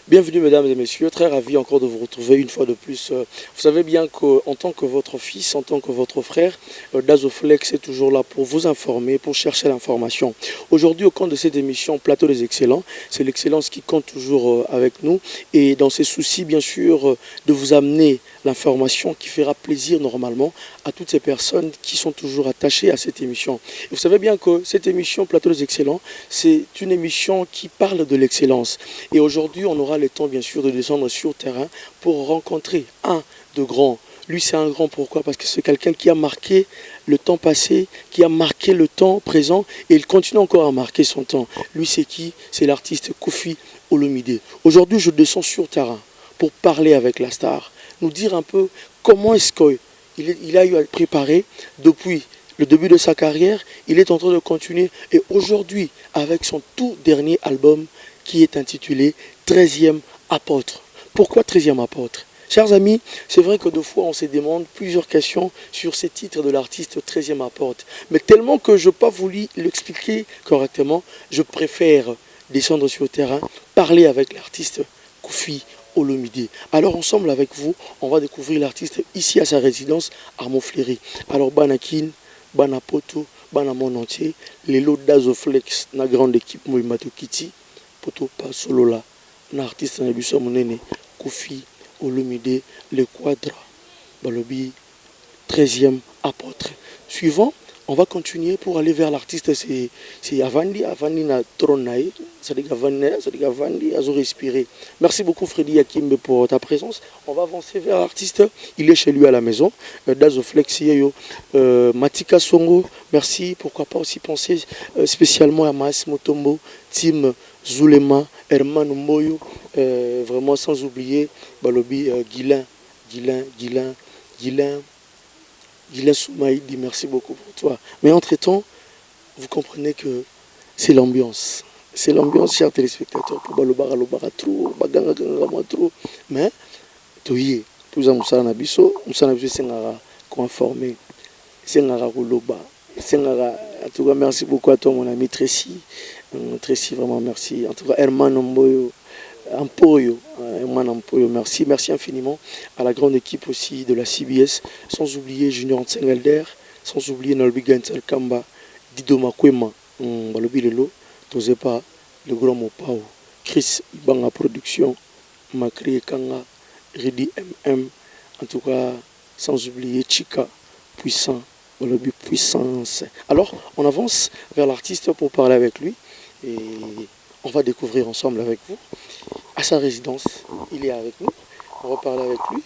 Bienvenue mesdames et messieurs, très ravi encore de vous retrouver une fois de plus. Vous savez bien qu'en tant que votre fils, en tant que votre frère, Dazoflex est toujours là pour vous informer, pour chercher l'information. Aujourd'hui, au cours de cette émission Plateau des Excellents, c'est l'excellence qui compte toujours avec nous. Et dans ces soucis, bien sûr, de vous amener l'information qui fera plaisir normalement à toutes ces personnes qui sont toujours attachées à cette émission. Et vous savez bien que cette émission Plateau des Excellents, c'est une émission qui parle de l'excellence. Et aujourd'hui, on aura le temps, bien sûr, de descendre sur le terrain pour rencontrer un de grands. Lui, c'est un grand, pourquoi? Parce que c'est quelqu'un qui a marqué le temps passé, qui a marqué le temps présent, et il continue encore à marquer son temps. Lui, c'est qui? C'est l'artiste Koffi Olomide. Aujourd'hui, je descends sur le terrain pour parler avec la star, nous dire un peu comment est-ce qu'il a eu à préparer depuis le début de sa carrière. Il est en train de continuer, et aujourd'hui, avec son tout dernier album, qui est intitulé 13e apôtre. Pourquoi 13e apôtre? Chers amis, c'est vrai que deux fois on se demande plusieurs questions sur ces titres de l'artiste 13e apôtre. Mais tellement que je n'ai pas voulu l'expliquer correctement, je préfère descendre sur le terrain, parler avec l'artiste Koffi Olomide. Alors ensemble avec vous, on va découvrir l'artiste ici à sa résidence à Montfléry. Alors Banakin, Banapoto, Banamon entier, les lots Dazoflex, la grande équipe Moïmato Kiti, pas solo là, un artiste na biso monene Koffi Olomide, le quadra balobi 13e apôtre. Suivant, on va continuer pour aller vers l'artiste, c'est Avandi na Tronaï, c'est-à-dire Avandi Azo respirer. Merci beaucoup Freddy Yakimbe pour ta présence. On va avancer vers l'artiste, il est chez lui à la maison, Dazoflex Matika Songo, merci, pourquoi pas aussi penser spécialement à Maas Motombo, Tim Zulema, Herman Moyo, vraiment sans oublier Balobi Guilain Soumaïdi, merci beaucoup pour toi. Mais entre-temps, vous comprenez que c'est l'ambiance. C'est l'ambiance, chers téléspectateurs, pour Balobara trop, Baganga trop. Mais, Toye, tout ça, Moussa Nabiso, c'est conformé, c'est Rouloba. En tout cas, merci beaucoup à toi, mon ami Tracy. Tracy, vraiment merci. En tout cas, Herman Mboyo. Ampoyo, merci infiniment à la grande équipe aussi de la CBS, sans oublier Junior Ntsengelder, sans oublier Nolbi Gentel Kamba, Dido Makwema, Balobi Lelo, Tozepa, le grand Mopao, Chris Banga Production, Makri Kanga, Ridi MM, en tout cas, sans oublier Chika, puissant, Balobi puissance. Alors, on avance vers l'artiste pour parler avec lui et on va découvrir ensemble avec vous. À sa résidence, il est avec nous. On va parler avec lui.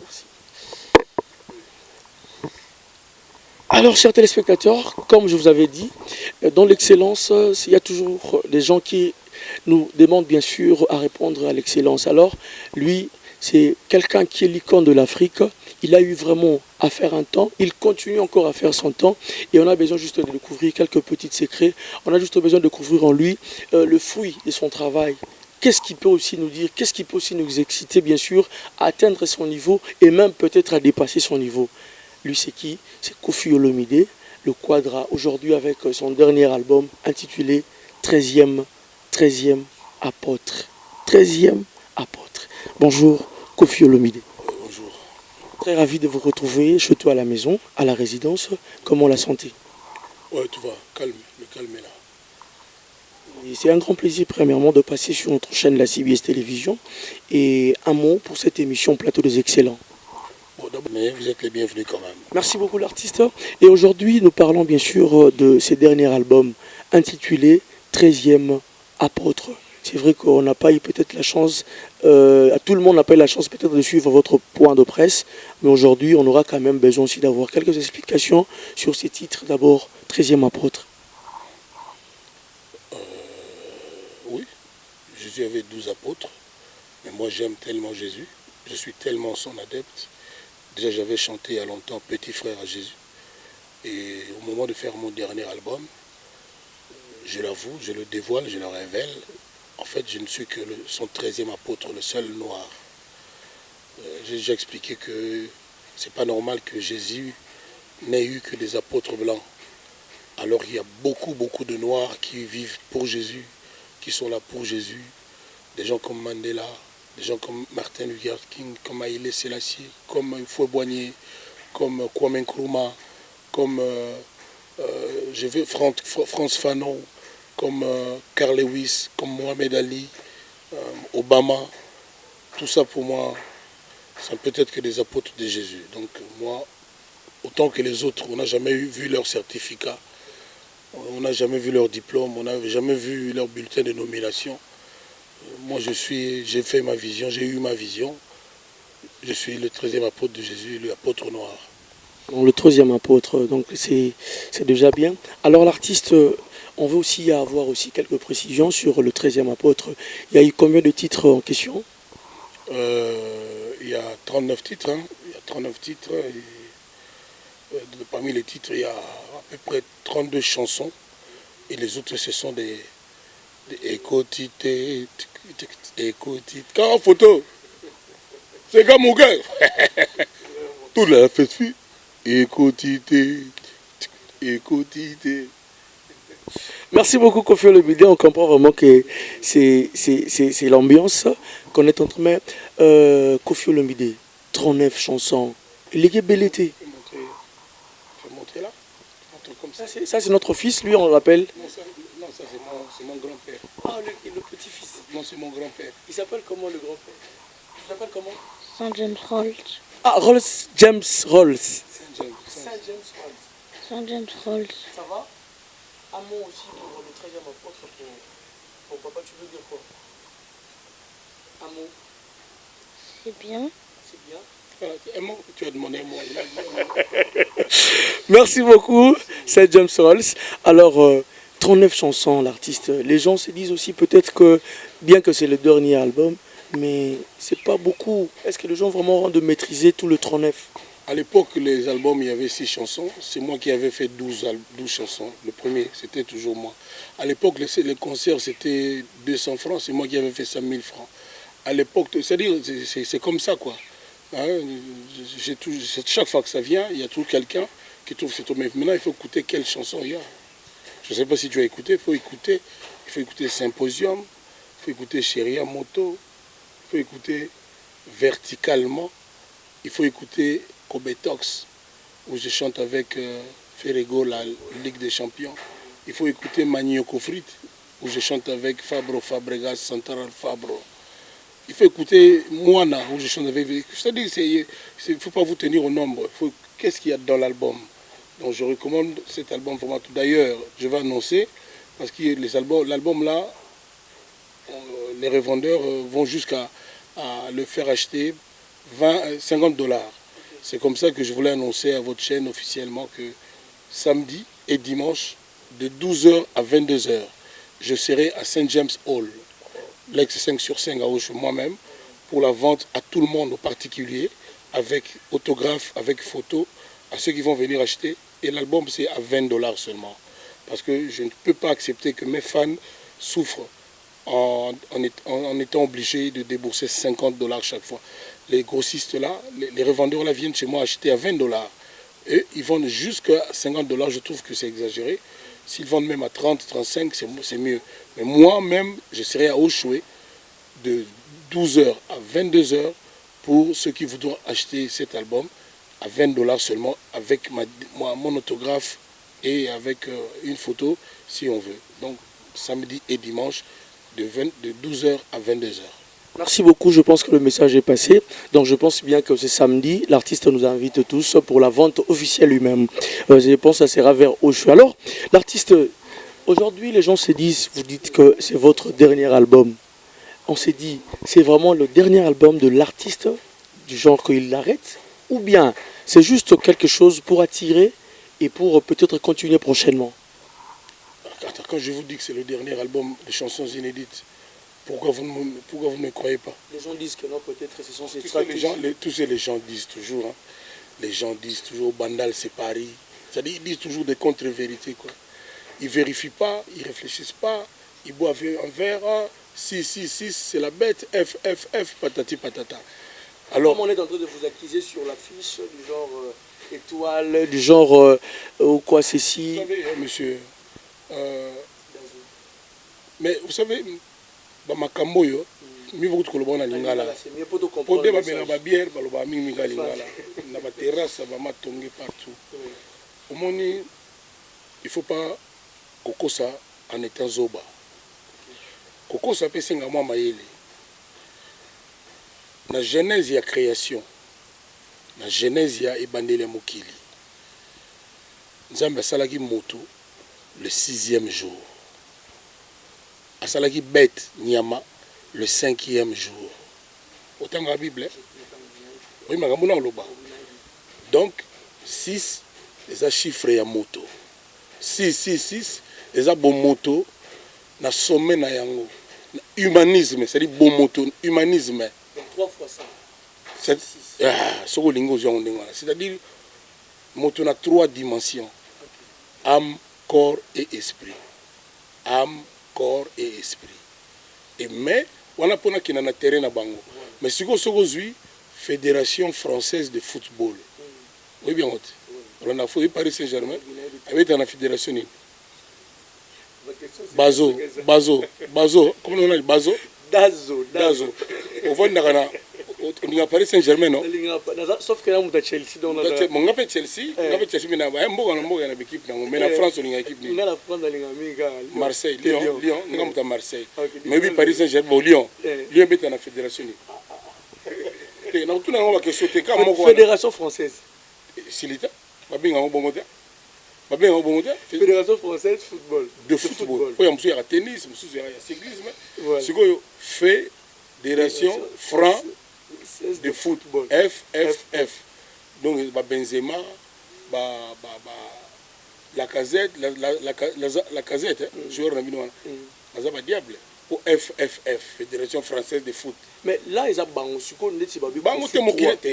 Merci. Alors, chers téléspectateurs, comme je vous avais dit, dans l'excellence, il y a toujours des gens qui nous demandent bien sûr à répondre à l'excellence. Alors, lui, c'est quelqu'un qui est l'icône de l'Afrique. Il a eu vraiment à faire un temps. Il continue encore à faire son temps. Et on a besoin juste de découvrir quelques petits secrets. On a juste besoin de découvrir en lui le fruit de son travail. Qu'est-ce qu'il peut aussi nous dire? Qu'est-ce qui peut aussi nous exciter, bien sûr, à atteindre son niveau et même peut-être à dépasser son niveau? Lui, c'est qui? C'est Koffi Olomide, le quadra, aujourd'hui avec son dernier album intitulé 13e apôtre. 13e apôtre. Bonjour, Koffi Olomide. Bonjour. Très ravi de vous retrouver chez toi à la maison, à la résidence. Comment la santé? Ouais, tout va, calme, le calme est là. C'est un grand plaisir, premièrement, de passer sur notre chaîne, la CBS Télévision. Et un mot pour cette émission Plateau des Excellents. Bon, mais vous êtes les bienvenus quand même. Merci beaucoup, l'artiste. Et aujourd'hui, nous parlons bien sûr de ses derniers albums intitulés 13e apôtre. C'est vrai qu'on n'a pas eu peut-être la chance, tout le monde n'a pas eu la chance peut-être de suivre votre point de presse, mais aujourd'hui on aura quand même besoin aussi d'avoir quelques explications sur ces titres. D'abord, 13e apôtre. Oui, Jésus avait 12 apôtres, mais moi j'aime tellement Jésus, je suis tellement son adepte. Déjà j'avais chanté il y a longtemps Petit frère à Jésus, et au moment de faire mon dernier album, je l'avoue, je le dévoile, je le révèle. En fait, je ne suis que son 13e apôtre, le seul noir. J'ai déjà expliqué que c'est pas normal que Jésus n'ait eu que des apôtres blancs. Alors il y a beaucoup de noirs qui vivent pour Jésus, qui sont là pour Jésus, des gens comme Mandela, des gens comme Martin Luther King, comme Haïlé Sélassié, comme Fouet-Boigné, comme Kwame Nkrumah, comme Frantz Fanon, comme Carl Lewis, comme Mohamed Ali, Obama. Tout ça pour moi, c'est peut-être que des apôtres de Jésus. Donc moi, autant que les autres, on n'a jamais vu leur certificat, on n'a jamais vu leur diplôme, on n'a jamais vu leur bulletin de nomination. Moi, j'ai fait ma vision, j'ai eu ma vision. Je suis le 13e apôtre de Jésus, l'apôtre noir. Le 13e apôtre, donc c'est déjà bien. Alors l'artiste, on veut aussi avoir aussi quelques précisions sur le 13e apôtre. Il y a eu combien de titres en question? Il y a 39 titres. Hein. Il y a 39 titres. Et, parmi les titres, il y a à peu près 32 chansons. Et les autres, ce sont des écoutités. Quand en photo, c'est comme mon cœur. Tout la fait suite. Écoutité. Merci beaucoup Koffi Olomide, on comprend vraiment que c'est l'ambiance qu'on est en train de mettre. Koffi Olomide, 39 chansons, il est bel été. Je vais montrer là. Comme ça. Ça c'est notre fils, lui on l'appelle. Non, ça c'est mon grand-père. Ah, le petit-fils. Non, c'est mon grand-père. Il s'appelle comment le grand-père? Il s'appelle comment? Saint James Rolls. Ah, James Rolls. Saint James Rolls. Saint James Rolls. Ça va? Un mot aussi pour le 13e apôtre, pour papa, tu veux dire quoi? Un mot. C'est bien. C'est bien. Voilà, un mot, tu as demandé un mot. Merci beaucoup, c'est James Rolls. Alors, 39 chansons, l'artiste. Les gens se disent aussi peut-être que, bien que c'est le dernier album, mais c'est pas beaucoup. Est-ce que les gens vraiment ont de maîtriser tout le 39? À l'époque, les albums, il y avait 6 chansons. C'est moi qui avais fait 12 chansons. Le premier, c'était toujours moi. À l'époque, les concerts, c'était 200 francs. C'est moi qui avais fait 5000 francs. À l'époque, c'est-à-dire, c'est comme ça, quoi. Hein, chaque fois que ça vient, il y a toujours quelqu'un qui trouve c'est tout. Mais maintenant, il faut écouter quelle chanson il y a. Je ne sais pas si tu as écouté. Il faut écouter Symposium. Il faut écouter Chéria Moto. Il faut écouter Verticalement. Il faut écouter Kobetox, où je chante avec Ferrego, la Ligue des Champions. Il faut écouter Manioko Frit, où je chante avec Fabro Fabregas, Central Fabro. Il faut écouter Moana, où je chante avec... C'est-à-dire, il ne faut pas vous tenir au nombre. Qu'est-ce qu'il y a dans l'album? Donc je recommande cet album vraiment. D'ailleurs, je vais annoncer, parce que l'album là, les revendeurs vont jusqu'à le faire acheter 50 $. C'est comme ça que je voulais annoncer à votre chaîne officiellement que samedi et dimanche, de 12 h à 22 h, je serai à Saint James Hall, l'ex 5 sur 5 à Auch, moi-même, pour la vente à tout le monde, aux particuliers, avec autographe, avec photo, à ceux qui vont venir acheter. Et l'album, c'est à 20 $ seulement. Parce que je ne peux pas accepter que mes fans souffrent en étant obligés de débourser 50 $ chaque fois. Les grossistes là, les revendeurs là viennent chez moi acheter à 20 $. Et ils vendent jusqu'à 50 $, je trouve que c'est exagéré. S'ils vendent même à 30, 35, c'est mieux. Mais moi-même, je serai à Auchoué de 12 h à 22 h pour ceux qui voudront acheter cet album à 20 $ seulement, avec mon autographe et avec une photo si on veut. Donc samedi et dimanche de 12 h à 22 h. Merci beaucoup, je pense que le message est passé. Donc je pense bien que ce samedi, l'artiste nous invite tous pour la vente officielle lui-même. Je pense que ça sera vers Auch. Alors, l'artiste, aujourd'hui les gens se disent, vous dites que c'est votre dernier album. On s'est dit, c'est vraiment le dernier album de l'artiste, du genre qu'il l'arrête, ou bien c'est juste quelque chose pour attirer et pour peut-être continuer prochainement? Quand je vous dis que c'est le dernier album de chansons inédites, pourquoi vous ne me croyez pas? Les gens disent que non, peut-être ce sont ces les gens disent toujours. Hein. Les gens disent toujours Bandal c'est Paris. C'est-à-dire ils disent toujours des contre-vérités, quoi. Ils ne vérifient pas, ils ne réfléchissent pas, ils boivent un verre, 6, c'est la bête, F, patati patata. Alors, comme on est en train de vous accuser sur l'affiche du genre étoile, du genre ou quoi ceci. Vous savez, monsieur, Mais vous savez, makambo yo, mieux vaut que le bon à lingala. Pour des babes bière, baloba minga lingala. Na ba terrasse, ba matonge partout. Au moins, il faut pas koko ça en étant zoba. Koko ça peut senga moi maïle. La genèse et la création, la genèse et ebandele mokili. Nzambe asalaki moto le 6e jour. Asalaki bête nyama le 5e jour. Autant que la Bible. Oui, mais donc 6 les chiffres ya moto. 6 les bon moto na sommet na yango. Humanisme, c'est-à-dire bon moto, humanisme. 3 fois ça. C'est-à-dire, moto a 3 dimensions. Âme, corps et esprit. Âme, corps et esprit. Et mais, on a pas un terrain à Bango. Mais ce que c'est Fédération française de football. Oui, bien. On a fait Paris Saint-Germain avec la fédération. Bazo. Comment on a dit Bazo? Dazo. On voit on a Paris Saint-Germain, non? Sauf que là, on a Chelsea. On a Chelsea, mais la France, on a une équipe. Marseille, Lyon, on a Marseille. Mais oui, Paris Saint-Germain, Lyon est la fédération. Fédération française. C'est l'État. Fédération française football. De football. Il y a tennis, il y a cyclisme. C'est quoi? Fédération France de football. FFF. Donc, Benzema, la casette, la casette, joueur de diable. Pour FFF, Fédération française de foot. Mais là, ils ont bango suko ndeti babi. Bango te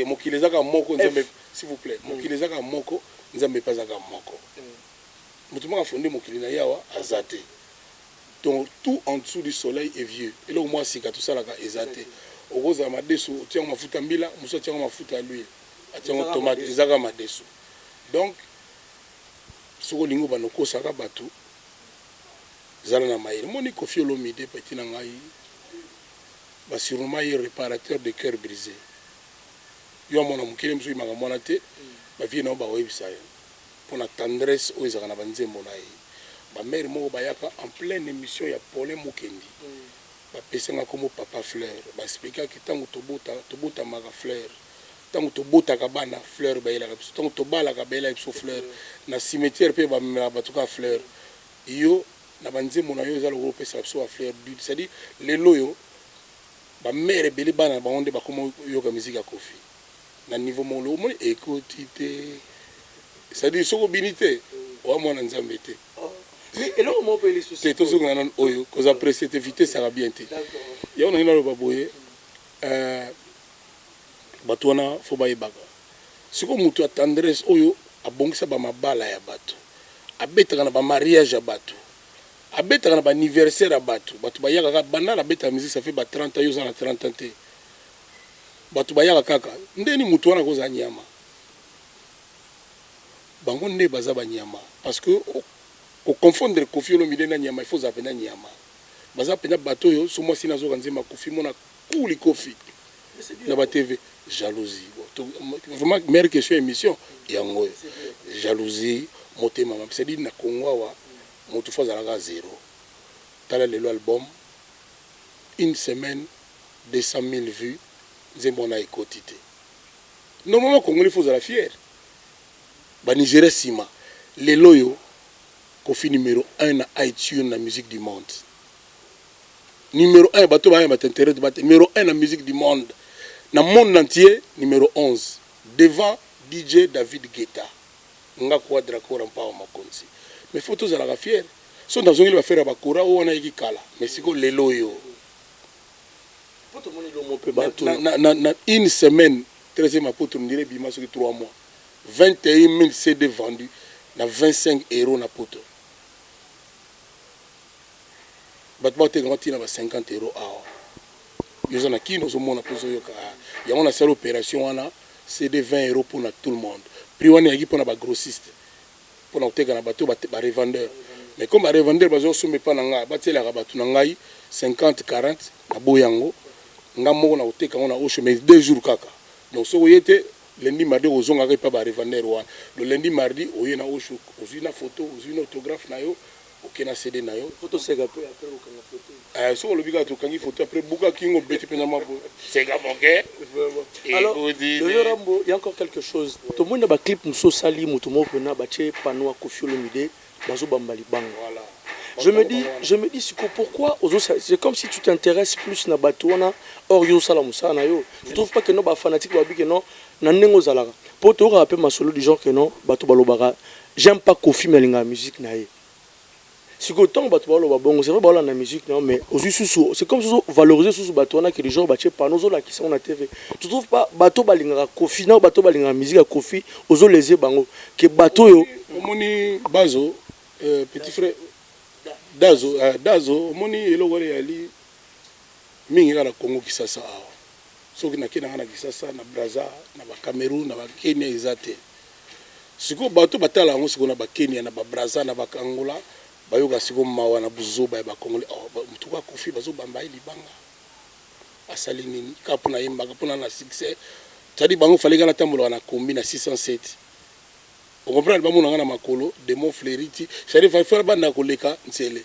mokilezaka moko nzambe, s'il vous plaît. Mokilezaka moko nzambe pas zaka moko. Mutumaka fondé mokilina yawa azate. Donc tout en dessous du soleil est vieux. Et là au moins c'est tout ça là ezate. Au rose amadeso, tiens mafuta mbila, muso tiens mafuta à l'huile. Tiens tomate ezaka madeso. Donc soko lingo banoko saka bato. Zala na maïr. Moni Koffi Olomide petit na ngai. Ba sûrement réparateur de cœur brisé. Yo mona mukile mso imaka mona te. Ba vie na ba webisa yo. Pour la tendresse aux ezaka na banzembo na ye. Ba mère moko bayaka en pleine émission ya Paulin Mukendi. Ba pesenga comme papa fleur. Ba expliquer que tango tobota maka fleur. Tango tobota ka bana fleur ba yela ka biso. Tango tobala ka bela biso fleur. Na cimetière pe ba mela batuka fleur. Yo na banzembo na yo za lo pesa biso fleur du. C'est-à-dire les loyo ba mère belé bana ba onde ba komo yo ka musique ya Koffi. Na niveau mon lo mon écoutité. C'est-à-dire soko binité wa mona nzambe te. Mais et là comment on peut les soucis? C'est tout ce qu'on a oyo cause après cette éviter ça va bien te. Ya on a ina lo baboye batona fo ba yebaka. Siko mutu tendresse oyo abongisa ba mabala ya bato. Abetaka na ba mariage ya bato. Abetaka na ba anniversaire ya bato. Bato bayaka ka banda na beta musique ça fait ba 30 ans yo za na 30 ans te. Bato bayaka kaka ndeni mutu wana koza nyama. Bango nde baza ba nyama parce que au confondre Koffi Olomide na nyama il faut zapena nyama. Baza pena bato yo so moi sina zo kanzema Koffi mona kuli Koffi. Na ba TV jalousie. Vraiment meilleure question émission yango. Jalousie motema c'est dit na Congo wa motu fa zalaka 0. Tala lelo album une semaine 200 000 vues nzembo na ekotité. Normalement Congolais faut la fier. Ba Nigeria sima les loyo Koffi numéro 1 na iTunes na musique du monde. Numéro 1 bato ba intérêt de numéro 1 na musique du monde. Na monde entier numéro 11 devant DJ David Guetta. Nga quadra kora mpa makonzi. Mais photos à la fier. Sont dans une va faire bakura ou on a kala. Mais c'est que les loyo. Na une semaine 13e apôtre on dirait bima sur 3 mois. 21 000 CD vendus, na 25 € na poto. Batbate granti na 50 € awa. Yo na kino zo mona pozo yoka. Ya on a cette opération wana CD 20 € pour tout le monde. Prix wana yaki pour na ba grossiste. Pour na oteka na bato ba revendeur. Mais comme à revendre, bazo sommet pas nanga, bâti la rabat nangai 50 40 na boyango, ngamo na oteka on a au chemin 2 jours kaka. Donc so yete lundi mardi ozonga pas ba revendre wa. Le lundi mardi oyena au chou, ozina photo, ozina autographe na yo, okena CD na yo. Photo c'est après okanga photo. So le biga to kangi photo après buka kingo beti pena mabo. C'est ga mon gars. Alors, le Rambo, il y a encore quelque chose. Tout le monde a un clip Mousso Sali, Moutomo Pena, Baché, Panoa, Kofi Olomide, Bazo Bambali Bang. Voilà. Je me dis, pourquoi c'est comme si tu t'intéresses plus à Batouana, or yo Salamoussa, nayo. Je trouve pas que nos fanatiques babi que non, n'anengo zalara. Pour te rappeler ma solo du genre que non, Batou Balobara, j'aime pas Kofi mais la musique naye. Si autant bon, c'est vrai la musique non mais c'est comme si valoriser sous Batouana que les gens battent pas nous là qui sont na TV. Tu trouves pas bateau balinga Kofi non bateau balinga musique à Kofi ozo les bango que bateau yo moni bazo petit frère Dazo moni elogore ali mingi na Congo Kisasa soki na kina na Kisasa na Brazza na ba Cameroun na ba Kenya ezate siko bato batala ngo siko na ba Kenya na ba Brazza na ba Angola bayoka siko mawa na buzoba ba Congolais mutuka Kofi bazo bamba libanga asali nini kapu na yemba kapuna na succès tadi bango fallait kana tambola na kombi na 607. On comprend le bamou na makolo de mon fleuriti c'est à faire banda koleka nsele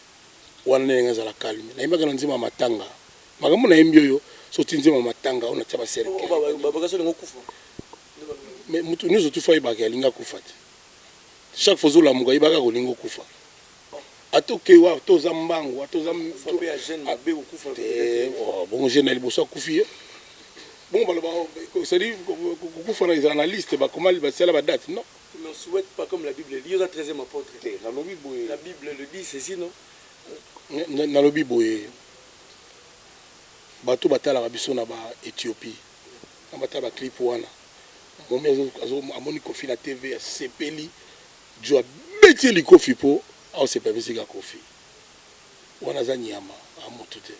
wana nenga la calme na imba kana nzima matanga makambo na yembio yo so tinzima matanga ona taba serke baba so ngokufa mais mutu nous tout fa ibaka linga kufa chaque fois la muga ibaka ko lingo kufa atoke wa to zambango atoza fabe ya jeune mabe okufa bon jeune ali boso kufi bon baloba c'est dire kufa na les analystes ba comment ba c'est la date non. Mais on ne souhaite pas comme la Bible dit, il y aura 13e apôtre. La Bible le dit, c'est si, non? Dans le Bible, bateau batala rabiso na ba Éthiopie. Na batala clip wana. Mon maison amoni Kofi na TV sepeli. Jo beti li Kofi po, au se permis ga Kofi. Wana za nyama amutute.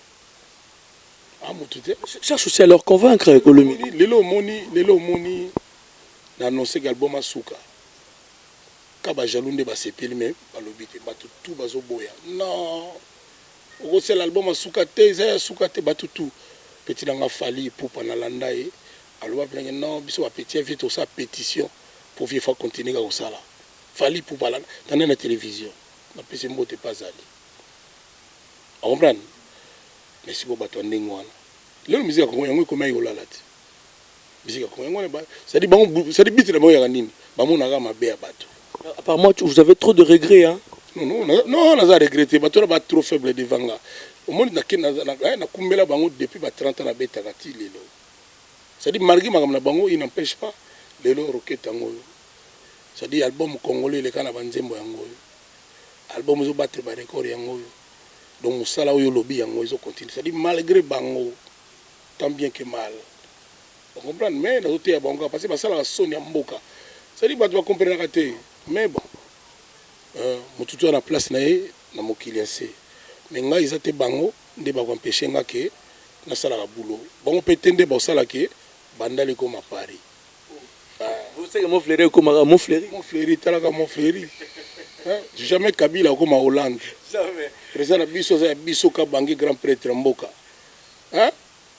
Amutute. Cherche aussi à leur convaincre économie. Lelo moni na annoncer l'album Asuka. Kaba jalunde ba sepeli mais balobite batu tout bazo boya. Non. Oko c'est l'album Asuka te, za Asuka te batu tout. Petit langa fali pour panalanda e. Alors ba non biso ba petit vite au sa pétition pour vivre continuer au sala. Fali pour balana dans la télévision. Na pese mbote pas ali. On comprend. Mais si vous battez ndenge wana. Lelo musique ko yango ko mai olala te. Musique ko yango ba ça dit bon ça dit bit na moya nini. Ba mona ga mabe ya bato. Apparemment vous avez trop de regrets hein. Non on a regretté bato ba trop faible devant nga. Au monde na kumbela bango depuis ba 30 ans na beta kati lelo. Ça dit margi magam na bango il n'empêche pas lelo roquette ngo. Ça dit album congolais le kana banzembo yango. Album zo battre ba record yango. Donc musala oyo lobby yango izo continue. Ça dit malgré bango tant bien que mal. On comprend mais na zote ya bango parce que basala soni ya mboka. Ça dit bato ba comprendre raté. Mais bon mututu na place na ye na mokili ase. Mais nga izate bango nde ba empêcher nga ke na sala ka boulot. Bango petende ba sala ke bandali ko ma Paris. Vous savez que mon fleury comme mon fleury. Mon fleury talaka mon fleury. Jamais Kabila comme en Hollande. Jamais. Président biso ka bangi grand prêtre mboka. Hein?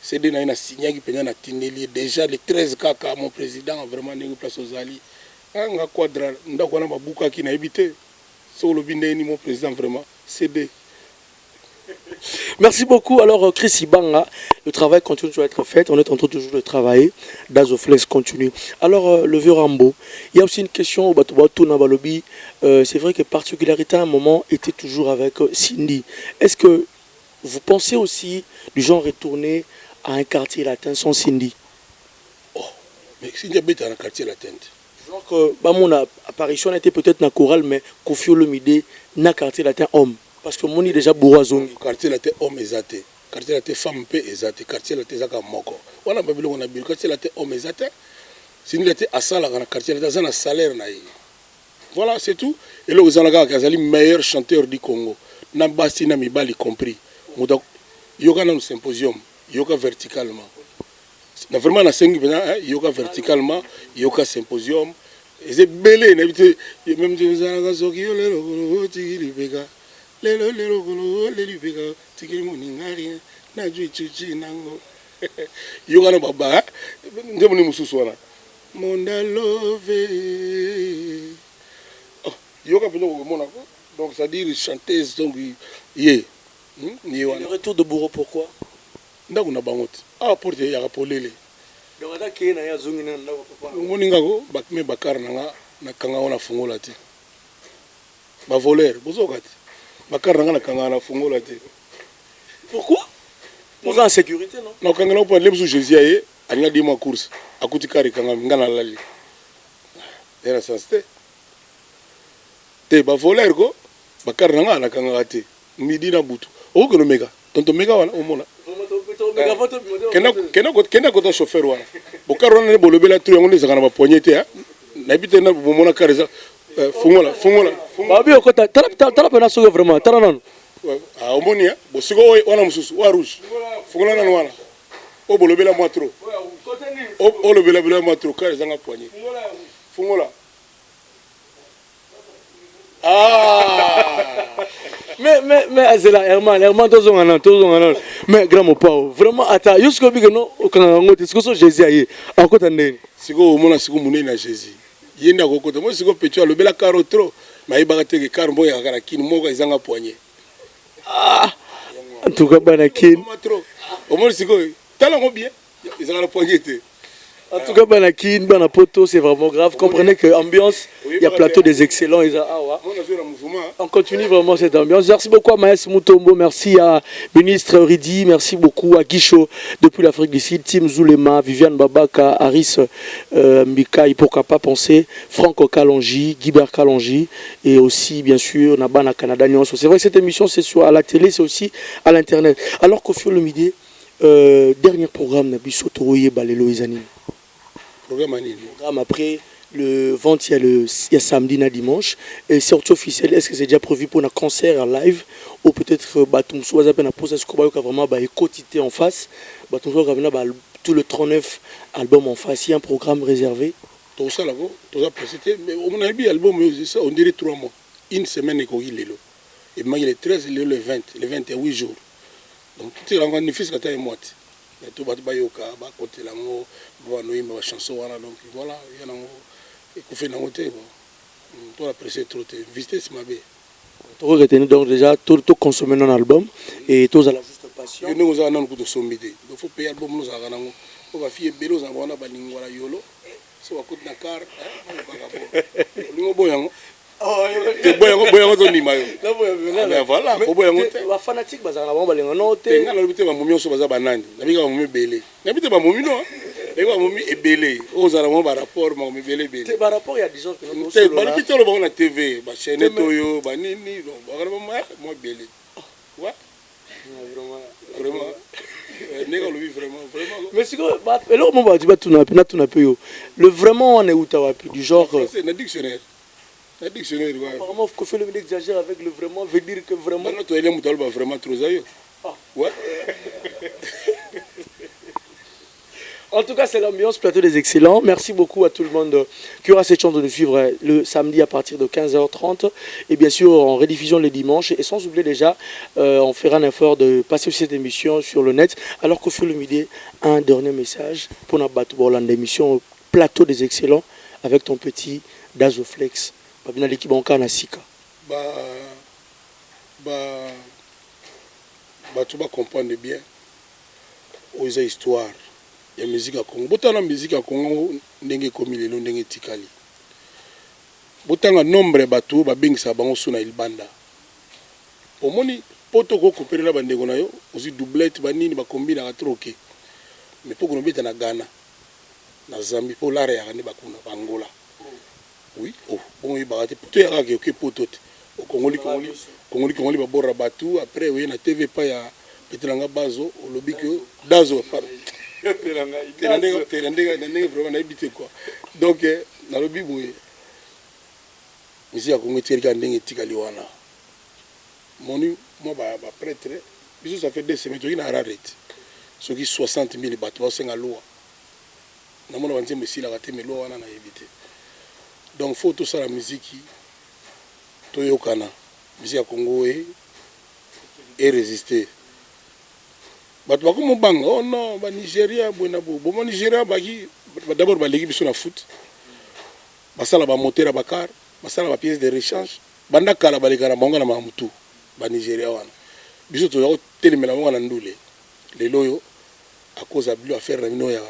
C'est des na signé qui pena na tineli déjà le 13 kaka mon président vraiment n'est place aux ali. Nga quadra ndako na babuka ki na ebité. So lo binde ni mon président vraiment CD. Merci beaucoup. Alors, Chris Ibanga, le travail continue toujours à être fait. On est en train toujours de travailler. Dazoflex continue. Alors, le vieux Rambo, il y a aussi une question au Batobatou Nabalobi. C'est vrai que particularité à un moment était toujours avec Cindy. Est-ce que vous pensez aussi du genre retourner à un quartier latin sans Cindy? Oh, mais Cindy habite dans un quartier latin. Genre que mon apparition était peut-être dans chorale, mais Kofi Olomide dans un quartier latin homme. Parce que mon est déjà bourrazon. Quartier latin homme exaté. Quartier latin femme peu exaté. Quartier latin zaka moko. On a babilo on a bil. Quartier latin homme exaté. Si nous était à ça là, quartier latin ça na salaire na. Voilà, c'est tout. Et là vous allez Kazali meilleur chanteur du Congo. Nambasi na mibali compris. Donc yoga na symposium, yoga verticalement. Na vraiment na sengi bena yoga verticalement, yoga symposium. Et c'est belé n'habité même des zanga zoki yo le tigili bega. lelo lelo kolo leli bega tikeli moningari na jui chuchi nango yoga na baba ndemo ni mususu wana monda love yoga peno ko mona ko donc ça dire chanteuse donc ye ni wana le retour de Bourreau pourquoi ndako na bangote porte ya kapolele donc ata ke na ya zongi na ndako papa moninga ko bakme bakar nanga na kanga wana fungola te ba voler bozoka te bakar nanga na kanga na fungola te pourquoi pour en sécurité non na kanga na po lemsu Jésus aye anya di ma course akuti kari kanga ngana lali era saste te ba voler ko bakar nanga na kanga te midi na butu o ko no mega tonto mega wana o mona kena ko ta chauffeur wana bokar wana ne bolobela tu yango ndezaka na ba poignete ha na bite na bomona kareza fungola babi okota tala pena sogo vraiment tala non omoni bosiko wana mususu wa rouge fungola na wana o bolobela moi trop o lobela moi trop kareza nga poignete fungola mais azela Herman tozongana mais grand pao vraiment ata jusqu'au big no okanga ngote siko Jésus aye akota ndeni siko omona siko munene na Jésus yenda kokota mo siko petu alobela karo trop mais ibaka teke karo mbo ya kana kini moko izanga poignet en tout cas bana kin trop omona siko tala ngo bien izanga na poignet te. En tout cas, Banakin, Banapoto, c'est vraiment grave. Comprenez que ambiance, il y a plateau des excellents. On continue vraiment cette ambiance. Merci beaucoup à Maës Moutombo, merci à ministre Ridi, merci beaucoup à Guicho depuis l'Afrique du Sud, Tim Zulema, Viviane Babaka, Aris Mika, pourquoi pas penser, Franck Kalonji, Guibert Kalonji et aussi bien sûr Nabana Canada. C'est vrai que cette émission c'est soit à la télé, c'est aussi à l'internet. Alors qu'au fur et à mesure, dernier programme, Nabiso Toroye Balelo Izanine. Programme après le vente, il y a samedi et dimanche. Et sortie officielle, est-ce que c'est déjà prévu pour un concert en live ou peut-être Batum Souaza Pena Posa Skobayo qui a vraiment quotité en face. Batum Souaza tout le 39 album en face. Il y a un programme réservé. Tout ça là-bas, tout ça précité. Mais on a vu album, on dirait 3 mois. Une semaine et qu'on y est là. Et moi, il est 13, le 20, le 21 jours. Donc tout est encore une fille qui est moite. Mais tout va être bayoka, bah côté là, on va nous ma chanson voilà donc voilà, il y en a et qu'on fait dans côté bon. Toi apprécier trop visiter c'est ma bé. Toi retenir donc déjà tout consommer un album et tous à la juste passion. Nous avons un coup de sommité. Donc faut payer album nous avons un on va fier belos en voilà balingwala yolo. C'est wa côté Dakar, hein, on boyango. Boyango to ni mayo. Mais voilà, boyango. Wa fanatique bazana ba balinga no te. Tenga na bité ba momi so baza banani. Na bika ba momi belé. Na bité ba momi no. Na ba momi ebelé. Ozala mo ba rapport ma momi belé belé. Te ba rapport il y a des gens qui non solo. Ba bité lo ba na TV, ba chaîne toyo, ba nini donc ba mo belé. Ouais. Vraiment. Vraiment. Mais c'est quoi alors mon va dire le vraiment on est où du genre c'est un dictionnaire. Un dictionnaire ouais. Apparemment faut faire le exagère avec le vraiment veut dire que vraiment non toi il est vraiment trop zayo. Ouais. En tout cas, c'est l'ambiance plateau des excellents. Merci beaucoup à tout le monde qui aura cette chance de nous suivre le samedi à partir de 15h30 et bien sûr en rediffusion les dimanches. Et sans oublier déjà, on fera un effort de passer cette émission sur le net. Alors qu'au fur et à mesure, un dernier message pour notre bateau l'émission plateau des excellents avec ton petit Dazoflex. Babina l'équipe en Kanasika. Tu vas comprendre bien aux histoires. Il y a musique à Congo. Botana musique à Congo ndenge komi lelo ndenge tikali. Botanga nombre bato ba bingisa bango suna ilbanda. Pomoni poto ko kopera bandeko na yo, ozi doublette banini ba kombina ka troke. Mais poko no beta na Ghana. Na Zambie po la ya ne bakuna bangola. Oui, oh, bon ibati poto ya ka ke poto te. Au Congoli ba borra batu après oui na TV pa ya petelanga bazo au lobby que dazo pardon. Donc, dans le Bible, ici, à Congo, il y a un tikali wana. Moi, prêtre, ça fait 2 semaines, il y a un arrêt. Ce qui 60 000 bateaux, c'est une loi. Nous avons dit que la loi, on a évité. Donc, il faut tout ça, la musique, Toyokana, musique à Congo, et résister. Oh non, Nigeria, bon Nigeria, d'abord, l'équipe sur la foot. Basala ba moteur ba car, basala ba pièce de rechange. Banda kala ba lekana monga na mamutu. Ba Nigeria wana. Biso to yo telemela monga na ndule. Les loyo à cause de affaire na mino ya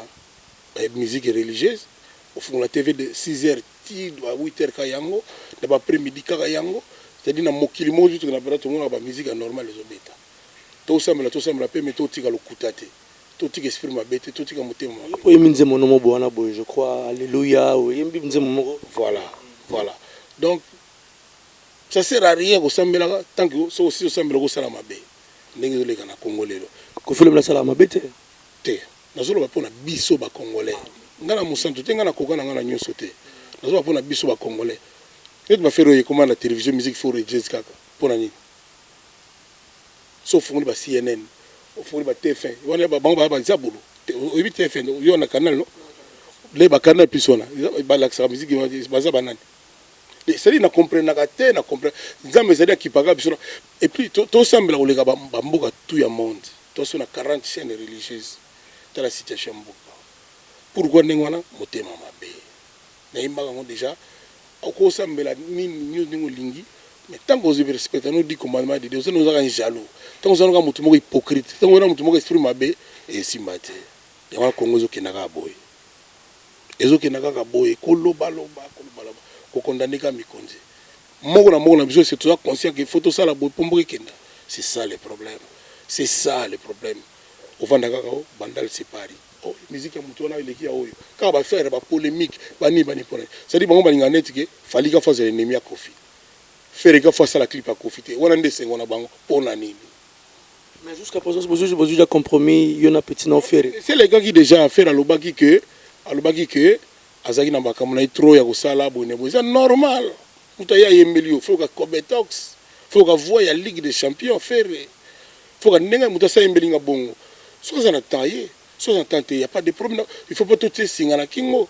musique religieuse. Au fond la TV de 6h à 8h ka yango, de ba après-midi ka yango. C'est-à-dire na mokili mo juste na barato monga ba musique normale les obeta. To sambela pe meto tika lokutate. Tout qui exprime ma bête, tout qui a monté mon. Je crois, alléluia. Voilà. Donc, ça sert à rien au Sambela tant que ça aussi au Sambela au Salamabé. N'est-ce pas le Congolais? Qu'on fait le Salamabé. Te. Nous allons pas na biso ba Congolais. Ngana musantu te ngana koka ngana nyoso te. Nous allons pas na biso ba Congolais. Et ma faire comment la télévision musique for jazz kaka. Pour nani. Sauf on ba CNN. Au fond, TF1. On a un zabolo. TF1. Il y a un canal, non? Les canal plus on a. La musique, c'est banane. C'est-à-dire, on comprend, on comprend. C'est-à-dire qu'il parle. Et puis, tout semble là où les gars, bamboka tout le monde. Tout ça, on a 40 chaînes religieuses. Dans la situation. Pourquoi on a moté maman bé? On a déjà. Au cours semble là, ni lingi. Mais tant qu'on se respecte, nous dit commandement de Dieu, nous avons un jaloux. Tant qu'on a un hypocrite, tant qu'on a un esprit mabé, et si maté. Il y a un Congo qui n'a pas boy. Et ceux qui n'a pas boy, koloba, ko condamné comme Mikonzi. Mon besoin, c'est toujours conscient qu'il faut tout ça la boy pour mourir. C'est ça le problème. C'est ça le problème. Au fond d'un cacao, bandal c'est Paris. Oh, musique à mouton, il est qui a eu. Quand on va faire la polémique, bani pour ça dit, bon, on va dire qu'il fallait qu'on fasse l'ennemi à Kofi. Faire que face à la clip à profiter. On a des cinq on a bango pour l'année. Mais jusqu'à présent, vous avez déjà compromis, il y en a petit non faire. C'est les gars qui déjà fait à l'obagi que Azagi n'a pas comme trop ya kosala bonne. C'est normal. Mutaya yembelio, faut que Cobetox, faut que voie la Ligue des Champions faire. Faut que nenga mutasa yembelinga bongo. Soit ça n'a taillé, soit ça tenté, il y a pas de problème. Il faut pas tout singa na kingo.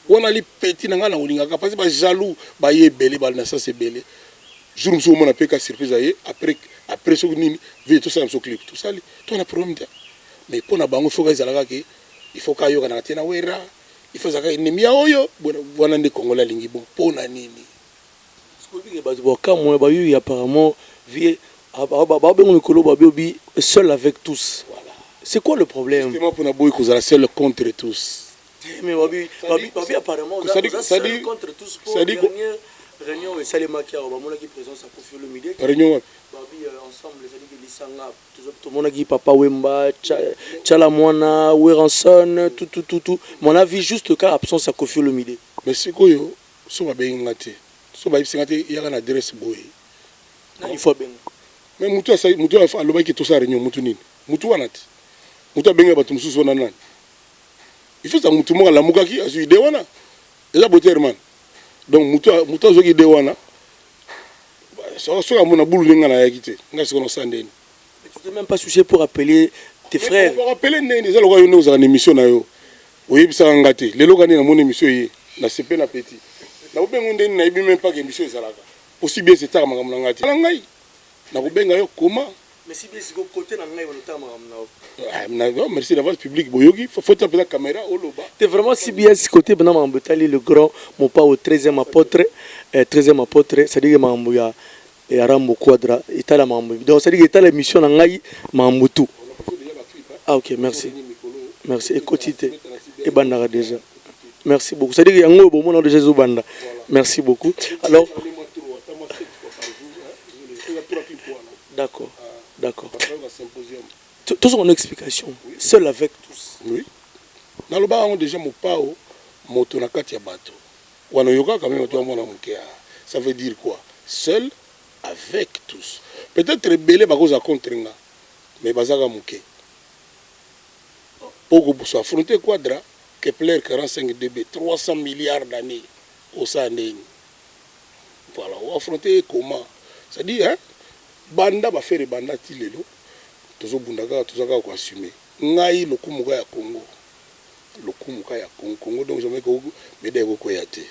On a les petits na ngana olinga parce que jaloux, ba yebeli ba na ça c'est belé. Je me suis dit que surprise après ce que nous avons tout ça dans ce clip. Tout ça, tout un problème. Mais pour nous, il faut que il faut que nous ayons il faut que nous ayons des Congolais qui sont pour nous. Apparemment, seul avec tous. C'est quoi le problème? Justement, pour nous, il faut seul contre tous. Mais apparemment, seul contre tous. Réunion et Salemaki, on a qui présence à Kofi Olomide. Réunion ensemble, les amis de Lisanga, tout le monde qui Papa Wemba, Tchala Moana, Weranson, tout. Mon avis juste car absence à Kofi Olomide. Mais c'est quoi yo? So va bien ngati. So va bien ngati, il y a une adresse boy. Il faut bien. Mais mutu a lobaki tout ça réunion mutu nini? Mutu wanati. Mutu a benga batu mususu wana nani? Il faut ça mutu mo la mukaki asu ide wana. Eza boterman. Donc mutu azoki de wana so amona boule nga na yakite nga sikono sandeni. Tu t'es même pas soucié pour appeler tes frères. On va appeler nene za lokwa yo ne uzana émission na yo oyebisa ngati lelo kani na mon émission yi na CP na petit na obengo ndeni na ibi même pas que émission ezalaka possible bien c'est tard makambo ngati la ngai na kubenga yo comment. Mais si bien c'est côté na ngai on tama na merci d'avoir public boyogi faut taper la caméra au loba. C'est vraiment si bien ce côté bana mambetali le grand mon pas au 13e apôtre c'est-à-dire mambuya et Arambo Quadra itala mambu. Donc c'est-à-dire itala mission na ngai mambutu. Ah OK, merci. Merci et quotité et bandara déjà. Merci beaucoup. C'est-à-dire yango bon mon déjà zobanda. Merci beaucoup. Alors D'accord. Tous ont une explication. Seul avec tous. Oui. Dans le bas, on a déjà mon pao, mon tonakati ya bato. Wana yoka quand même toi mon amukia. Ça veut dire quoi? Seul avec tous. Peut-être rebelle ba cause contre nga. Mais bazaka muke. Pour que soit affronter Quadra, Kepler 45 dB, 300 milliards d'années au Sandeni. Voilà, on affronter comment? Ça dit hein? Banda ba faire banda tilelo. Tozo bundaka tozaka ko assumer. Ngai lokumuka ya Congo. Lokumuka ya Congo donc jamais ko médaille ko yate.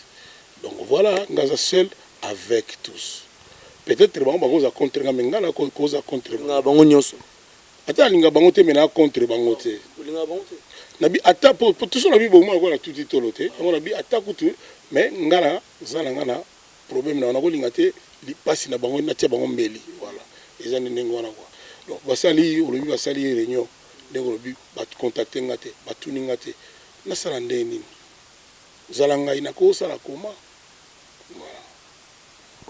Donc voilà, ngaza seul avec tous. peut-être bango bakoza contre nga mais nga na koza contre nga bango nyonso ata linga bango te mais na contre bango te linga bango te nabi ata pour tout ça nabi bon moi ko la tout toloté on nabi ata kutu mais nga na zala nga na problème na ko linga te li pasi na bango na tia bango mbeli voilà ezani ndenge wana quoi donc basali olobi basali réunion ndenge olobi ba contacter nga te ba tuni nga te na sala ndeni zala nga ina ko sala koma voilà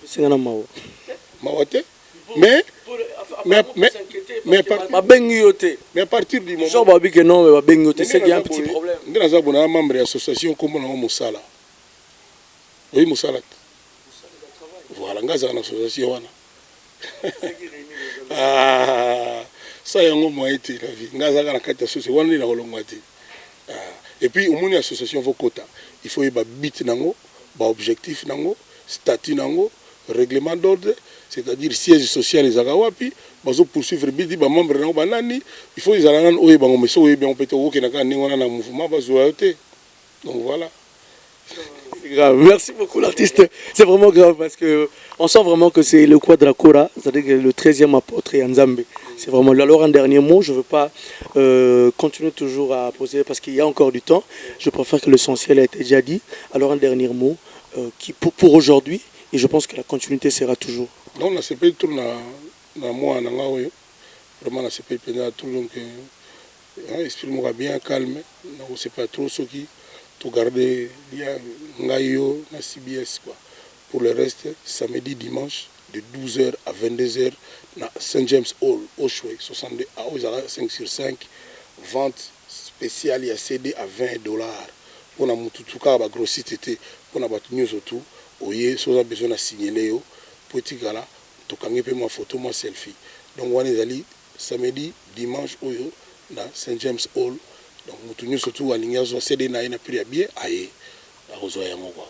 c'est un mawo mawate mais à partir du moment genre c'est qu'il y a un petit problème ndina bona membre de l'association comme on musala oui musala voilà ngaza na association wana ah ça yango moiti la vie ngaza na kati association wana na kolongwa te et puis au monde association vokota il faut ba bit nango ba objectif nango statut nango règlement d'ordre c'est-à-dire siège social les agawapi bazo poursuivre bidi ba membre nango banani il faut ils alana oye bango mais so bien on peut te na ka ndingona na mouvement bazo ayote donc voilà. Grave. Merci beaucoup l'artiste. C'est vraiment grave parce que on sent vraiment que c'est le Quadracora, c'est-à-dire que le 13e apôtre et Nzambe. C'est vraiment là. Alors un dernier mot, je ne veux pas continuer toujours à poser parce qu'il y a encore du temps. Je préfère que l'essentiel ait été déjà dit. Alors un dernier mot qui pour aujourd'hui et je pense que la continuité sera toujours. Donc la CPI tourne à moi en anglais. Vraiment la CPI pénale tout donc exprime-moi bien calme. Non c'est pas trop ce qui tout garder Ngayo na CBS quoi. Pour le reste, samedi, dimanche, de 12h à 22h, na St. James Hall, au Choué, 62 à 5/5, vente spéciale, il y a CD à $20. Pour la mututuka, la grossité, pour la news autour, oye, si vous avez besoin de signaler, petit gala, tu peux prendre ma photo, ma selfie. Donc, on est allé samedi, dimanche, oyo, na St. James Hall. Donc, nous surtout à l'ignazo, CD na ina prix à bien, aïe, à Rosoya Mogo.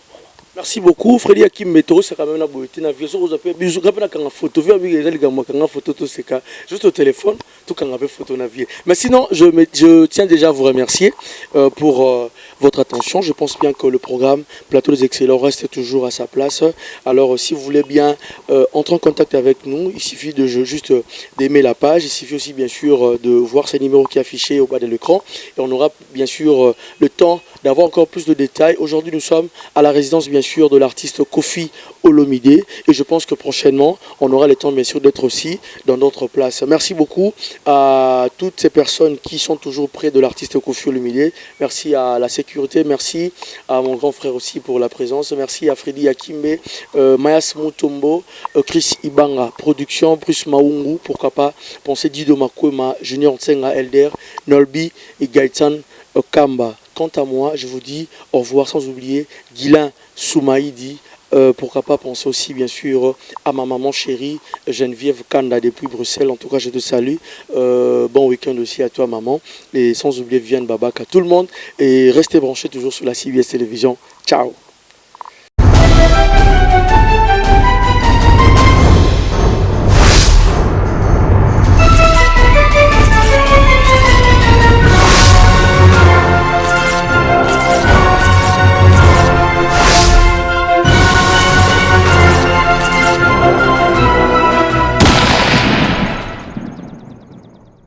Merci beaucoup, Freddy Hakim Métro, c'est quand même la beauté. Na vie, vous avez bisous, quand on a photo, vu avec les gars, quand on a photo, tout c'est cas, juste au téléphone, tout quand on a photo na vie. Mais sinon, je tiens déjà à vous remercier pour votre attention. Je pense bien que le programme Plateau des Excellents reste toujours à sa place. Alors, si vous voulez bien entrer en contact avec nous, il suffit de juste d'aimer la page. Il suffit aussi bien sûr de voir ces numéros qui sont affichés au bas de l'écran. Et on aura bien sûr le temps d'avoir encore plus de détails. Aujourd'hui, nous sommes à la résidence bien sûr de l'artiste Kofi Olomide et je pense que prochainement on aura le temps bien sûr d'être aussi dans d'autres places. Merci beaucoup à toutes ces personnes qui sont toujours près de l'artiste Kofi Olomide. Merci à la sécurité, merci à mon grand frère aussi pour la présence, merci à Freddy Hakimbe, Mayas Mutombo, Chris Ibanga, production, Bruce Maungu, pourquoi pas penser Dido Makwema, Junior Tsenga Elder, Nolbi et Gaëtan Kamba. Quant à moi, je vous dis au revoir sans oublier Guilain Soumaïdi. Pourquoi pas penser aussi bien sûr à ma maman chérie Geneviève Kanda depuis Bruxelles. En tout cas, je te salue. Bon week-end aussi à toi maman. Et sans oublier Viviane Babaka, tout le monde. Et restez branchés toujours sur la CBS Télévision. Ciao.